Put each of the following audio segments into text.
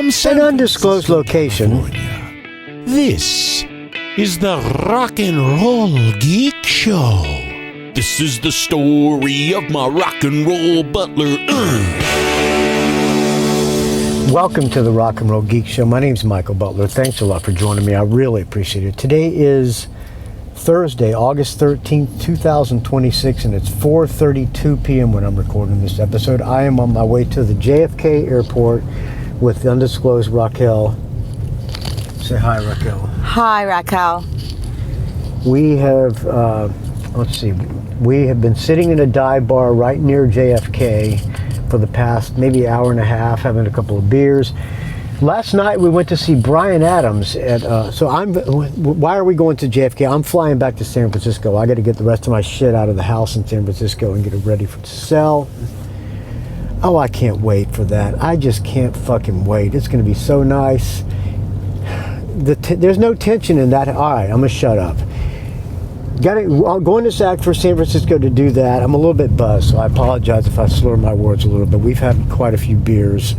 From an undisclosed location. California, this is the Rock and Roll Geek Show. This is the story of my rock and roll butler. Welcome to the Rock and Roll Geek Show. My name's Michael Butler. Thanks a lot for joining me. I really appreciate it. Today is Thursday, August 13th, 2026, and it's 4:32 p.m. when I'm recording this episode. I am on my way to the JFK airport with the undisclosed Raquel. Say hi, Raquel. Hi, Raquel. We have, we have been sitting in a dive bar right near JFK for the past maybe hour and a half, having a couple of beers. Last night we went to see Bryan Adams at, why are we going to JFK? I'm flying back to San Francisco. I got to get the rest of my shit out of the house in San Francisco and get it ready to sell. Oh, I can't wait for that. I just can't fucking wait. It's going to be so nice. There's no tension in that. All right, I'm going to shut up. I'm going to San Francisco to do that. I'm a little bit buzzed, so I apologize if I slur my words a little bit. We've had quite a few beers.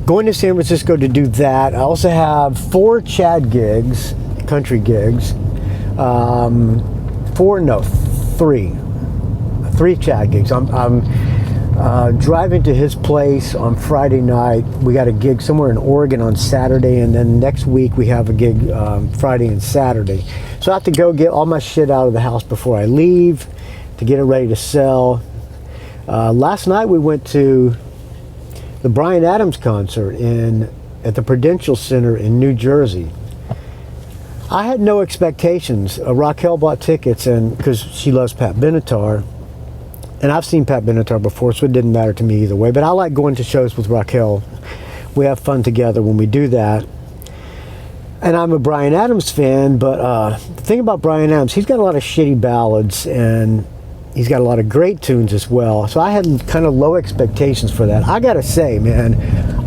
Going to San Francisco to do that. I also have 4 Chad gigs, country gigs. 3 Chad gigs. I'm driving to his place on Friday night. We got a gig somewhere in Oregon on Saturday, and then next week we have a gig Friday and Saturday. So I have to go get all my shit out of the house before I leave to get it ready to sell. Last night we went to the Bryan Adams concert at the Prudential Center in New Jersey. I had no expectations. Raquel bought tickets, and because she loves Pat Benatar, and I've seen Pat Benatar before, so it didn't matter to me either way. But I like going to shows with Raquel. We have fun together when we do that. And I'm a Bryan Adams fan, but the thing about Bryan Adams, he's got a lot of shitty ballads, and he's got a lot of great tunes as well. So I had kind of low expectations for that. I gotta say, man,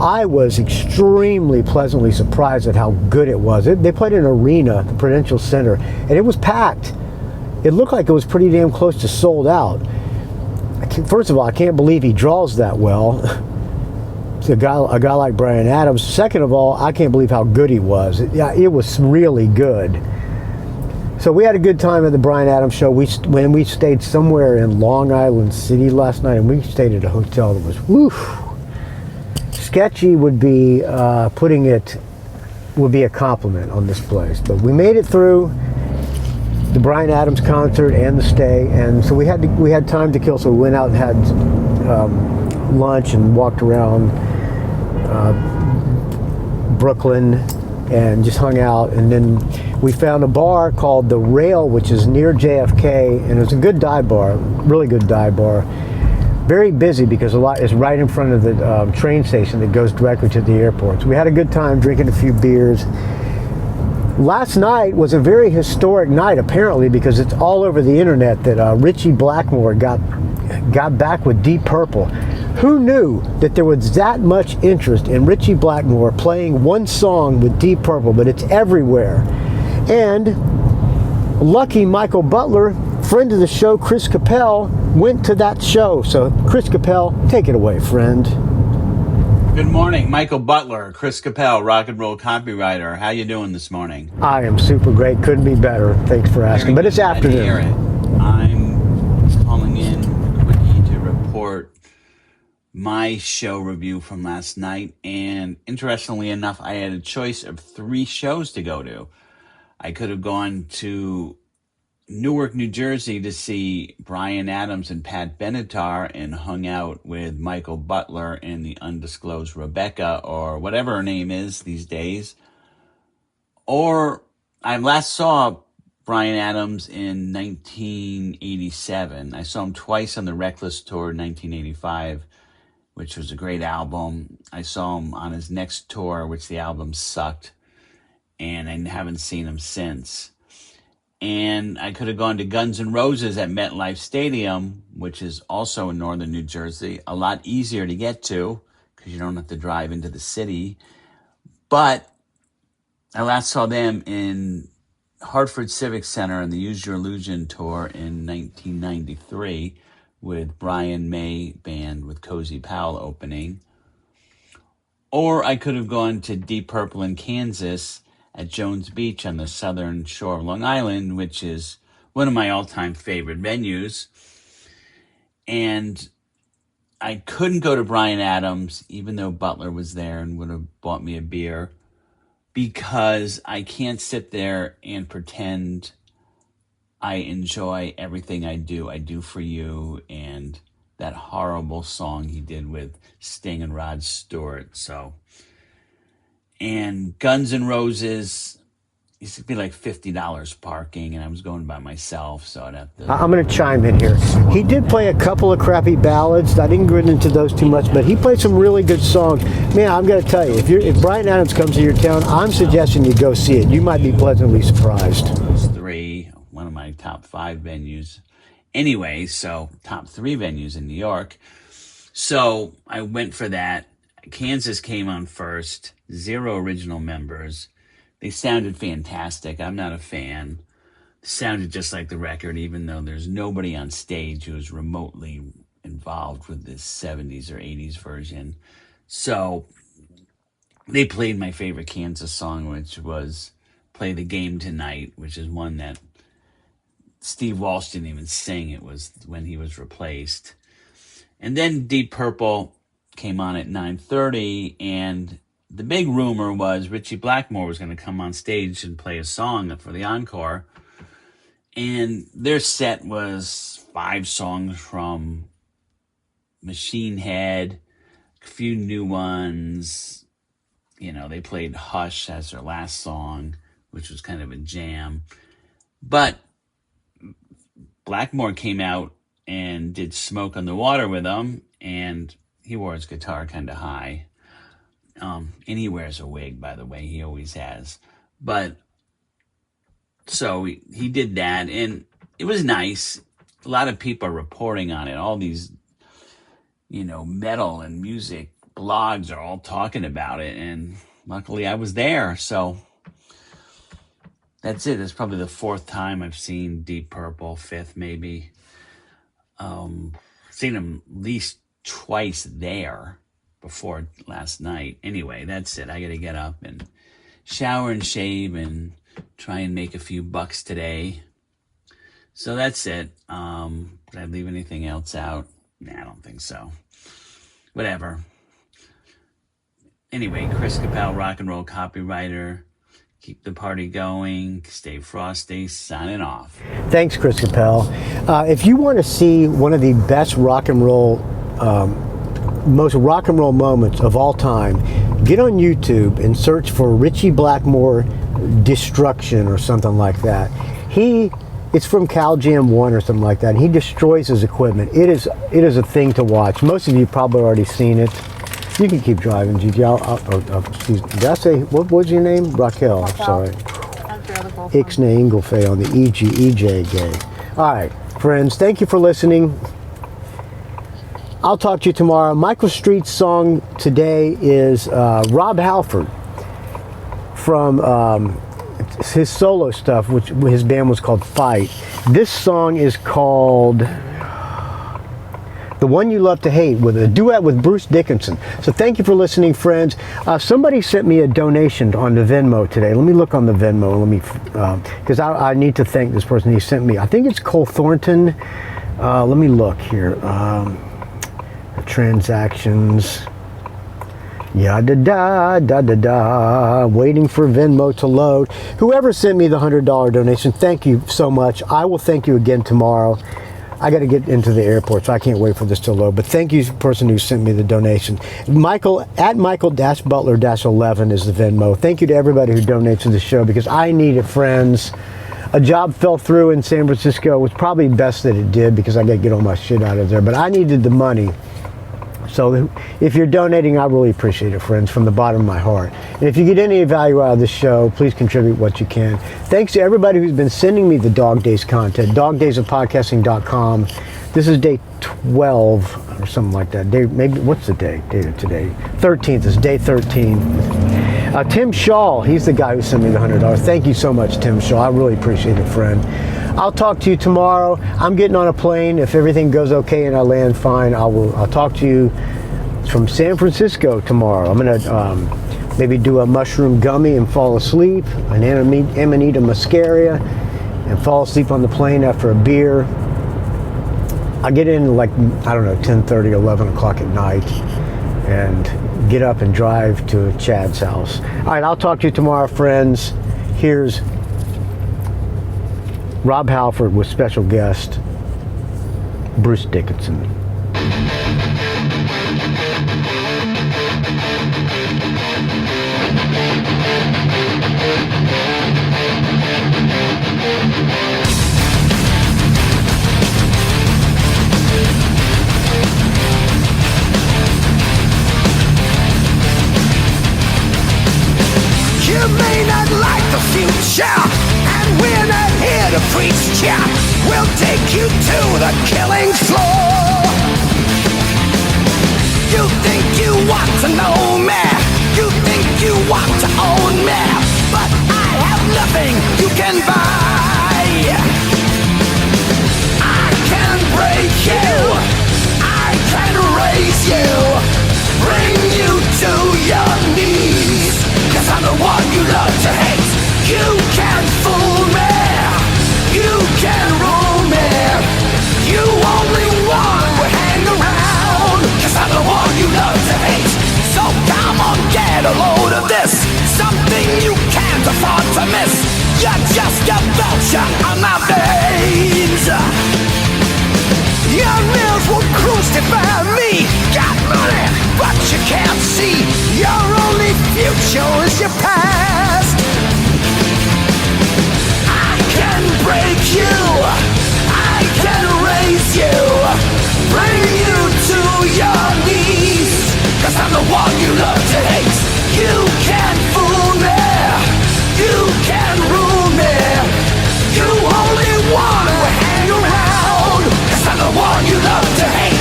I was extremely pleasantly surprised at how good it was. They played in an arena, the Prudential Center, and it was packed. It looked like it was pretty damn close to sold out. First of all, I can't believe he draws that well. A guy like Bryan Adams. Second of all, I can't believe how good he was. It was really good. So we had a good time at the Bryan Adams show. We stayed somewhere in Long Island City last night, and we stayed at a hotel that was sketchy. Would be a compliment on this place. But we made it through the Bryan Adams concert and the stay, and so we had time to kill. So we went out and had lunch and walked around Brooklyn and just hung out, and then we found a bar called The Rail, which is near JFK, and it's a good dive bar, really good dive bar. Very busy because a lot is right in front of the train station that goes directly to the airport. So we had a good time drinking a few beers. Last night was a very historic night, apparently, because it's all over the internet that Ritchie Blackmore got back with Derp Purple. Who knew that there was that much interest in Ritchie Blackmore playing one song with Derp Purple, but it's everywhere. And lucky Michael Butler, friend of the show, Chris Capelle, went to that show. So Chris Capelle, take it away, friend. Good morning, Michael Butler, Chris Capelle, Rock and Roll Copywriter. How you doing this morning? I am super great. Couldn't be better. Thanks for asking. But it's afternoon. I'm calling in quickly to report my show review from last night. And interestingly enough, I had a choice of 3 shows to go to. I could have gone to Newark, New Jersey to see Bryan Adams and Pat Benatar and hung out with Michael Butler and the undisclosed Rebecca, or whatever her name is these days. Or I last saw Bryan Adams in 1987. I saw him twice on the Reckless Tour in 1985, which was a great album. I saw him on his next tour, which the album sucked, and I haven't seen him since. And I could have gone to Guns N' Roses at MetLife Stadium, which is also in northern New Jersey. A lot easier to get to because you don't have to drive into the city. But I last saw them in Hartford Civic Center on the Use Your Illusion tour in 1993 with Brian May Band with Cozy Powell opening. Or I could have gone to Deep Purple in Kansas at Jones Beach on the southern shore of Long Island, which is one of my all-time favorite venues. And I couldn't go to Bryan Adams, even though Butler was there and would have bought me a beer, because I can't sit there and pretend I enjoy everything I do for you, and that horrible song he did with Sting and Rod Stewart. So, and Guns N' Roses used to be like $50 parking, and I was going by myself, so I'd have to... I'm going to chime in here. He did play a couple of crappy ballads. I didn't get into those too much, but he played some really good songs. Man, I'm going to tell you, if Bryan Adams comes to your town, I'm suggesting you go see it. You might be pleasantly surprised. It's one of my top 5 venues. Anyway, so top 3 venues in New York. So I went for that. Kansas came on first. 0 original members. They sounded fantastic. I'm not a fan. Sounded just like the record, even though there's nobody on stage who is remotely involved with this 70s or 80s version. So they played my favorite Kansas song, which was Play the Game Tonight, which is one that Steve Walsh didn't even sing. It was when he was replaced. And then Deep Purple came on at 9:30, and the big rumor was Ritchie Blackmore was going to come on stage and play a song for the encore. And their set was 5 songs from Machine Head, a few new ones. You know, they played Hush as their last song, which was kind of a jam. But Blackmore came out and did Smoke on the Water with them, and he wore his guitar kind of high. And he wears a wig, by the way. He always has. But so he did that, and it was nice. A lot of people are reporting on it. All these, metal and music blogs are all talking about it, and luckily I was there. So that's it. It's probably the 4th time I've seen Deep Purple, 5th maybe. Seen them at least twice there before last night. Anyway, that's it. I got to get up and shower and shave and try and make a few bucks today. So that's it. Did I leave anything else out? Nah, I don't think so. Whatever. Anyway, Chris Capelle, rock and roll copywriter. Keep the party going. Stay frosty. Signing off. Thanks, Chris Capelle. If you want to see one of the best rock and roll, most rock and roll moments of all time, get on YouTube and search for Ritchie Blackmore Destruction or something like that. It's from Cal Jam 1 or something like that. And he destroys his equipment. It is a thing to watch. Most of you probably already seen it. You can keep driving, Gigi. Did I say, what was your name? Raquel, I'm sorry. Ixnay Inglefay on the EJ gay. All right, friends, thank you for listening. I'll talk to you tomorrow. Michael Street's song today is Rob Halford from his solo stuff, which his band was called Fight. This song is called The One You Love to Hate, with a duet with Bruce Dickinson. So thank you for listening, friends. Somebody sent me a donation on the Venmo today. Let me look on the Venmo. Because I need to thank this person. He sent me, I think it's Cole Thornton. Let me look here. Transactions. Waiting for Venmo to load. Whoever sent me the $100 donation, thank you so much. I will thank you again tomorrow. I got to get into the airport, so I can't wait for this to load. But thank you, person who sent me the donation. Michael at Michael-Butler-11 is the Venmo. Thank you to everybody who donates to the show, because I need it, friends. A job fell through in San Francisco. It was probably best that it did, because I got to get all my shit out of there. But I needed the money. So if you're donating, I really appreciate it, friends, from the bottom of my heart. And if you get any value out of this show, please contribute what you can. Thanks to everybody who's been sending me the Dog Days content, dogdaysofpodcasting.com. This is day 12 or something like that. What's the date of today? 13th. It's day 13. Tim Shaw, he's the guy who sent me the $100. Thank you so much, Tim Shaw. I really appreciate it, friend. I'll talk to you tomorrow. I'm getting on a plane. If everything goes okay and I land fine, I'll talk to you from San Francisco tomorrow. I'm gonna maybe do a mushroom gummy and fall asleep, an Amanita muscaria, and fall asleep on the plane after a beer. I get in like, I don't know, 10:30, 11 o'clock at night, and get up and drive to Chad's house. All right, I'll talk to you tomorrow, friends. Here's Rob Halford with special guest Bruce Dickinson. You may not like the future, and we're not here to preach ya. We'll take you to the killing floor. You think you want to know me, you think you want to own me, but I have nothing you can buy. I can break you, I can raise you, bring you to your knees, 'cause I'm the one you love to hate. You can fool me, you can rule me, you only want to hang around, 'cause I'm the one you love to hate. So come on, get a load of this, something you can't afford to miss. You're just a vulture on my veins. Your nails will crucify me. Got money, but you can't see. Your only future is your past. I can break you, I can raise you, bring you to your knees, 'cause I'm the one you love to hate. You can fool me, you can rule me, you only want to hang around, 'cause I'm the one you love to hate.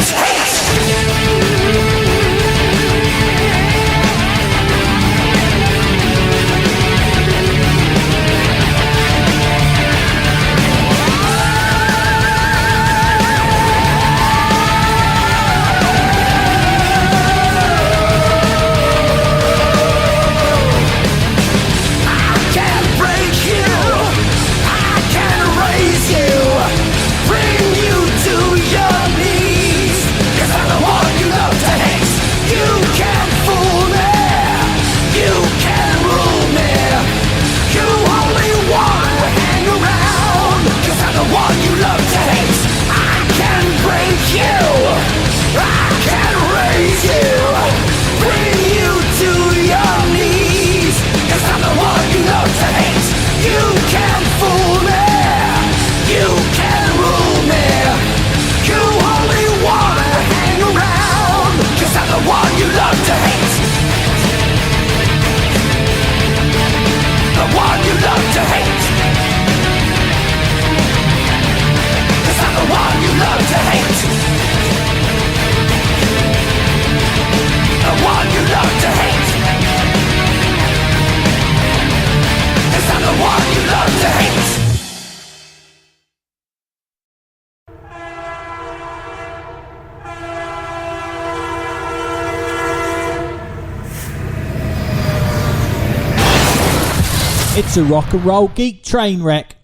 It's a rock and roll geek train wreck.